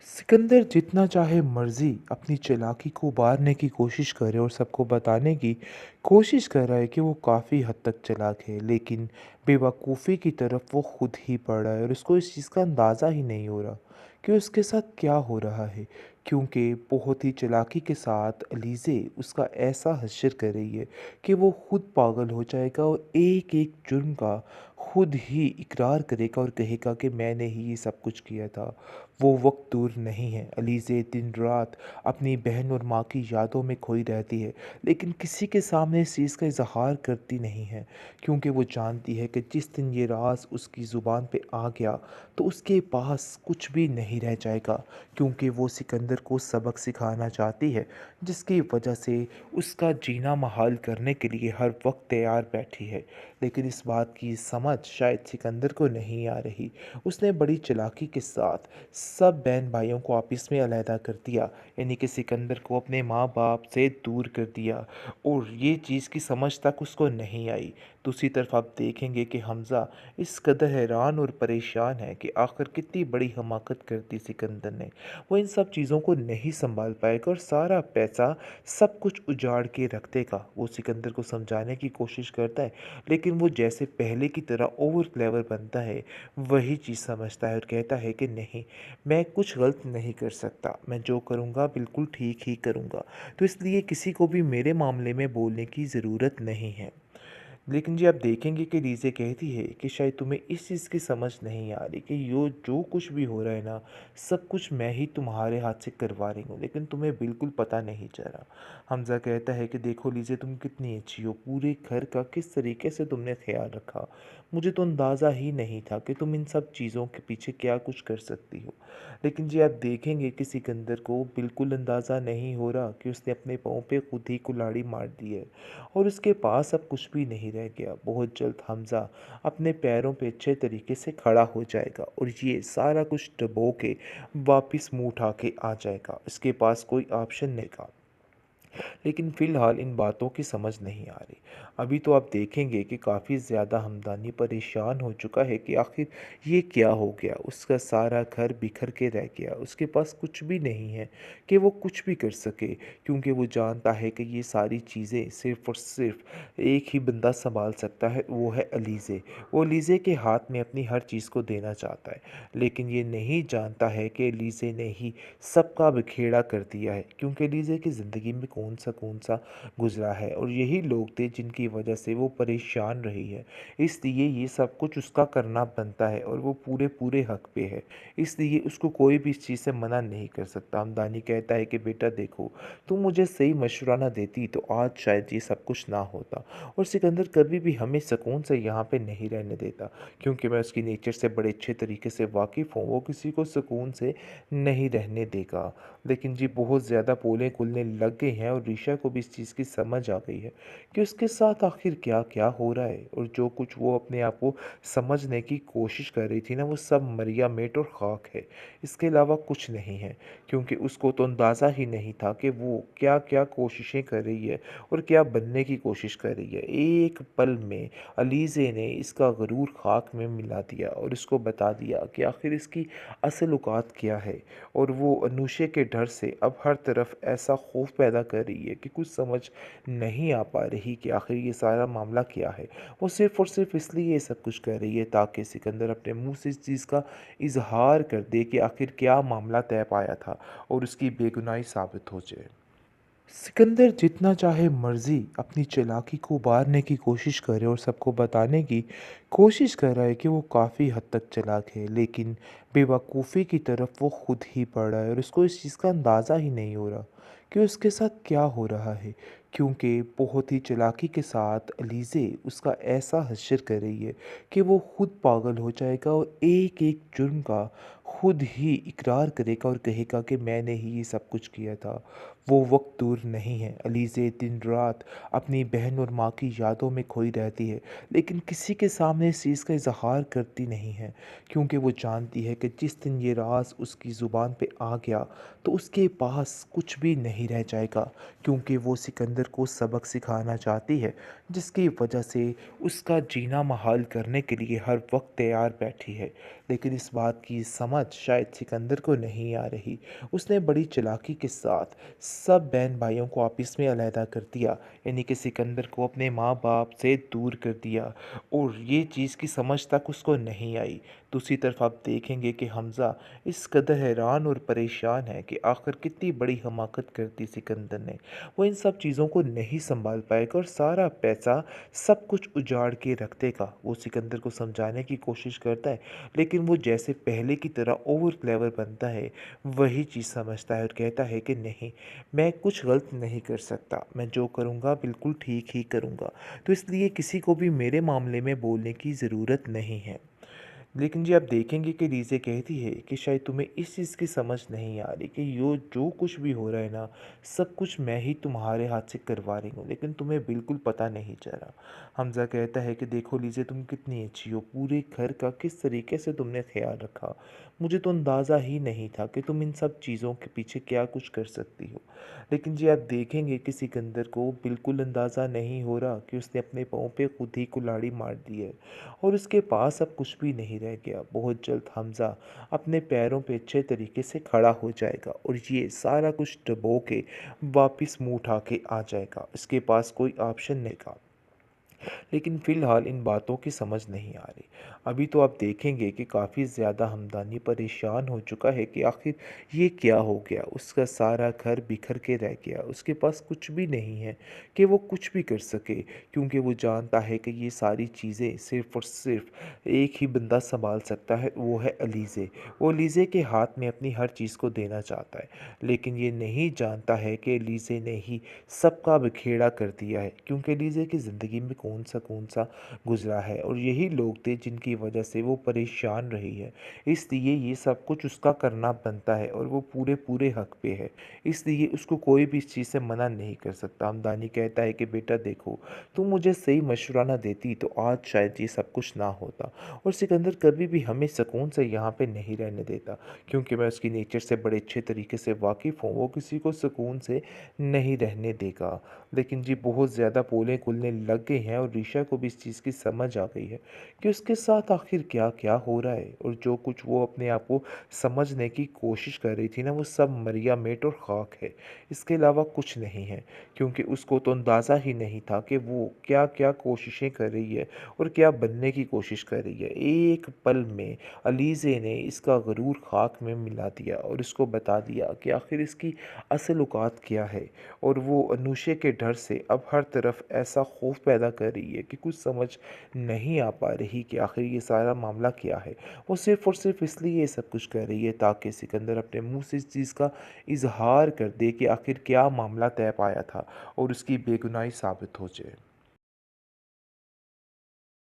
सिकंदर जितना चाहे मर्जी अपनी चालाकी को उभारने की कोशिश करे और सबको बताने की कोशिश कर रहा है कि वो काफ़ी हद तक चालाक है, लेकिन बेवकूफ़ी की तरफ वो खुद ही बढ़ रहा है और उसको इस चीज़ का अंदाज़ा ही नहीं हो रहा कि उसके साथ क्या हो रहा है। क्योंकि बहुत ही चालाकी के साथ अलीज़े उसका ऐसा हश्र कर रही है कि वो खुद पागल हो जाएगा और एक एक जुर्म का खुद ही इकरार करेगा और कहेगा कि मैंने ही ये सब कुछ किया था। वो वक्त दूर नहीं है, अलीज़े दिन रात अपनी बहन और माँ की यादों में खोई रहती है, लेकिन किसी के सामने इस चीज़ का इजहार करती नहीं है, क्योंकि वो जानती है कि जिस दिन ये राज उसकी ज़ुबान पे आ गया तो उसके पास कुछ भी नहीं रह जाएगा। क्योंकि वो सिकंदर को सबक सिखाना चाहती है, जिसकी वजह से उसका जीना महाल करने के लिए हर वक्त तैयार बैठी है। लेकिन इस बात की समझ शायद सिकंदर को नहीं आ रही। उसने बड़ी चालाकी के साथ सब बहन भाइयों को आपस में अलहदा कर दिया, यानी कि सिकंदर को अपने माँ बाप से दूर कर दिया, और ये चीज़ की समझ तक उसको नहीं आई। दूसरी तरफ आप देखेंगे कि हमज़ा इस कदर हैरान और परेशान है कि आखिर कितनी बड़ी हमाकत कर दी सिकंदर ने। वो इन सब चीज़ों को नहीं संभाल पाएगा और सारा पैसा सब कुछ उजाड़ के रख देगा। वो सिकंदर को समझाने की कोशिश करता है, लेकिन वो जैसे पहले की तरह ओवर क्लेवर बनता है, वही चीज़ समझता है और कहता है कि नहीं, मैं कुछ गलत नहीं कर सकता, मैं जो करूँगा बिल्कुल ठीक ही करूँगा, तो इसलिए किसी को भी मेरे मामले में बोलने की ज़रूरत नहीं है। लेकिन जी आप देखेंगे कि लीज़े कहती है कि शायद तुम्हें इस चीज़ की समझ नहीं आ रही कि यो जो कुछ भी हो रहा है ना, सब कुछ मैं ही तुम्हारे हाथ से करवा रही हूँ, लेकिन तुम्हें बिल्कुल पता नहीं चल रहा। हमज़ा कहता है कि देखो लीज़े, तुम कितनी अच्छी हो, पूरे घर का किस तरीके से तुमने ख्याल रखा। मुझे तो अंदाज़ा ही नहीं था कि तुम इन सब चीज़ों के पीछे क्या कुछ कर सकती हो। लेकिन जी आप देखेंगे कि सिकंदर को बिल्कुल अंदाज़ा नहीं हो रहा कि उसने अपने पाँव पे खुद ही कुल्हाड़ी मार दी है और उसके पास अब कुछ भी नहीं रह गया। बहुत जल्द हमज़ा अपने पैरों पे अच्छे तरीके से खड़ा हो जाएगा और ये सारा कुछ डबो के वापस मुँह उठा के आ जाएगा। इसके पास कोई ऑप्शन नहीं था। लेकिन फ़िलहाल इन बातों की समझ नहीं आ रही। अभी तो आप देखेंगे कि काफ़ी ज़्यादा हमदानी परेशान हो चुका है कि आखिर ये क्या हो गया? उसका सारा घर बिखर के रह गया। उसके पास कुछ भी नहीं है कि वो कुछ भी कर सके, क्योंकि वो जानता है कि ये सारी चीज़ें सिर्फ़ और सिर्फ़ एक ही बंदा सँभाल सकता है, वो है अलीज़े। वो अलीज़े के हाथ में अपनी हर चीज़ को देना चाहता है, लेकिन ये नहीं जानता है कि अलीज़े ने ही सबका बिखेड़ा कर दिया है, क्योंकि लीज़े की ज़िंदगी में कौन सा गुज़रा है और यही लोग थे जिनकी वजह से वो परेशान रही है। इसलिए ये सब कुछ उसका करना बनता है और वो पूरे पूरे हक पे है, इसलिए उसको कोई भी इस चीज़ से मना नहीं कर सकता। हमदानी कहता है कि बेटा देखो, तुम मुझे सही मशवरा ना देती तो आज शायद ये सब कुछ ना होता, और सिकंदर कभी भी हमें सुकून से यहाँ पे नहीं रहने देता, क्योंकि मैं उसकी नेचर से बड़े अच्छे तरीके से वाकिफ़ हूँ। वो किसी को सुकून से नहीं रहने देगा। लेकिन जी बहुत ज़्यादा पोलें खुलने लग गई हैं और ऋषा को भी इस चीज़ की समझ आ गई है कि उसके साथ आखिर क्या-क्या हो रहा है, और जो कुछ वो अपने आप को समझने की कोशिश कर रही थी ना, वो सब मरिया मेट और खाक है। इसके अलावा कुछ नहीं है, क्योंकि उसको तो अंदाज़ा ही नहीं था कि वो क्या-क्या कोशिशें कर रही है और क्या बनने की कोशिश कर रही है। एक पल में अलीज़े ने इसका गुरूर खाक में मिला दिया और इसको बता दिया कि आखिर इसकी असल औकात क्या है। और वो अनुशे के डर से अब हर तरफ ऐसा खौफ पैदा कर रही है कि कुछ समझ नहीं आ पा रही कि आखिर ये सारा मामला क्या है। वो सिर्फ़ और सिर्फ़ इसलिए ये सब कुछ कर रही है ताकि सिकंदर अपने मुँह से इस चीज़ का इज़हार कर दे कि आखिर क्या मामला तय पाया था और उसकी बेगुनाही साबित हो जाए। सिकंदर जितना चाहे मर्जी अपनी चालाकी को उभारने की कोशिश करे और सबको बताने की कोशिश कर रहा है कि वो काफ़ी हद तक चालाक है, लेकिन बेवकूफ़ी की तरफ वो खुद ही बढ़ रहा है और उसको इस चीज़ का अंदाज़ा ही नहीं हो रहा कि उसके साथ क्या हो रहा है। क्योंकि बहुत ही चालाकी के साथ अलीज़े उसका ऐसा हश्र कर रही है कि वो खुद पागल हो जाएगा और एक एक जुर्म का खुद ही इकरार करेगा और कहेगा कि मैंने ही ये सब कुछ किया था। वो वक्त दूर नहीं है, अलीज़े दिन रात अपनी बहन और माँ की यादों में खोई रहती है, लेकिन किसी के सामने इस चीज़ का इजहार करती नहीं है, क्योंकि वो जानती है कि जिस दिन ये राज़ उसकी ज़ुबान पे आ गया तो उसके पास कुछ भी नहीं रह जाएगा, क्योंकि वो सिकंदर को सबक सिखाना चाहती है, जिसकी वजह से उसका जीना महाल करने के लिए हर वक्त तैयार बैठी है। लेकिन इस बात की समझ शायद सिकंदर को नहीं आ रही। उसने बड़ी चालाकी के साथ सब बहन भाइयों को आपस में अलहदा कर दिया, यानी कि सिकंदर को अपने माँ बाप से दूर कर दिया, और ये चीज़ की समझ तक उसको नहीं आई। दूसरी तरफ आप देखेंगे कि हमज़ा इस कदर हैरान और परेशान है कि आखिर कितनी बड़ी हमाकत कर दी सिकंदर ने। वो इन सब चीज़ों को नहीं संभाल पाएगा और सारा पैसा सब कुछ उजाड़ के रख देगा। वो सिकंदर को समझाने की कोशिश करता है, लेकिन वो जैसे पहले की तरह ओवर क्लेवर बनता है, वही चीज़ समझता है और कहता है कि नहीं, मैं कुछ गलत नहीं कर सकता, मैं जो करूँगा बिल्कुल ठीक ही करूँगा, तो इसलिए किसी को भी मेरे मामले में बोलने की ज़रूरत नहीं है। लेकिन जी आप देखेंगे कि लीज़े कहती है कि शायद तुम्हें इस चीज़ की समझ नहीं आ रही कि यो जो कुछ भी हो रहा है ना, सब कुछ मैं ही तुम्हारे हाथ से करवा रही हूँ, लेकिन तुम्हें बिल्कुल पता नहीं चला। हमज़ा कहता है कि देखो लीज़े, तुम कितनी अच्छी हो, पूरे घर का किस तरीके से तुमने ख्याल रखा। मुझे तो अंदाज़ा ही नहीं था कि तुम इन सब चीज़ों के पीछे क्या कुछ कर सकती हो। लेकिन जी आप देखेंगे कि सिकंदर को बिल्कुल अंदाज़ा नहीं हो रहा कि उसने अपने पाँव पे खुद ही कुल्हाड़ी मार दी है, और उसके पास अब कुछ भी नहीं रह गया। बहुत जल्द हमज़ा अपने पैरों पे अच्छे तरीके से खड़ा हो जाएगा और ये सारा कुछ डबो के वापस मुँह उठा के आ जाएगा। इसके पास कोई ऑप्शन नहीं था। लेकिन फ़िलहाल इन बातों की समझ नहीं आ रही। अभी तो आप देखेंगे कि काफ़ी ज़्यादा हमदानी परेशान हो चुका है कि आखिर ये क्या हो गया। उसका सारा घर बिखर के रह गया। उसके पास कुछ भी नहीं है कि वो कुछ भी कर सके, क्योंकि वो जानता है कि ये सारी चीज़ें सिर्फ़ और सिर्फ़ एक ही बंदा सँभाल सकता है, वो है अलीज़े। वो अलीज़े के हाथ में अपनी हर चीज़ को देना चाहता है, लेकिन ये नहीं जानता है कि अलीज़े ने ही सबका बखेड़ा कर दिया है, क्योंकि लीज़े की ज़िंदगी में कौन सा गुज़रा है और यही लोग थे जिनकी वजह से वो परेशान रही है। इसलिए ये सब कुछ उसका करना बनता है और वो पूरे पूरे हक पे है, इसलिए उसको कोई भी इस चीज़ से मना नहीं कर सकता। हमदानी कहता है कि बेटा देखो, तुम मुझे सही मशवरा ना देती तो आज शायद ये सब कुछ ना होता, और सिकंदर कभी भी हमें सुकून से यहाँ पे नहीं रहने देता, क्योंकि मैं उसकी नेचर से बड़े अच्छे तरीके से वाकिफ़ हूँ। वो किसी को सुकून से नहीं रहने देगा। लेकिन जी बहुत ज़्यादा पोलें खुलने लग गई हैं और ऋषा को भी इस चीज़ की समझ आ गई है कि उसके साथ आखिर क्या-क्या हो रहा है, और जो कुछ वो अपने आप को समझने की कोशिश कर रही थी ना, वो सब मरिया मेट और ख़ाक है। इसके अलावा कुछ नहीं है, क्योंकि उसको तो अंदाज़ा ही नहीं था कि वो क्या-क्या कोशिशें कर रही है और क्या बनने की कोशिश कर रही है। एक पल में अलीज़े ने इसका गरूर ख़ाक में मिला दिया और इसको बता दिया कि आखिर इसकी असल औकात क्या है। और वो अनुशे के डर से अब हर तरफ ऐसा खौफ पैदा कर रही है कि कुछ समझ नहीं आ पा रही कि आखिर ये सारा मामला क्या है। वो सिर्फ़ और सिर्फ़ इसलिए ये सब कुछ कर रही है ताकि सिकंदर अपने मुँह से इस चीज़ का इज़हार कर दे कि आखिर क्या मामला तय पाया था और उसकी बेगुनाही साबित हो जाए।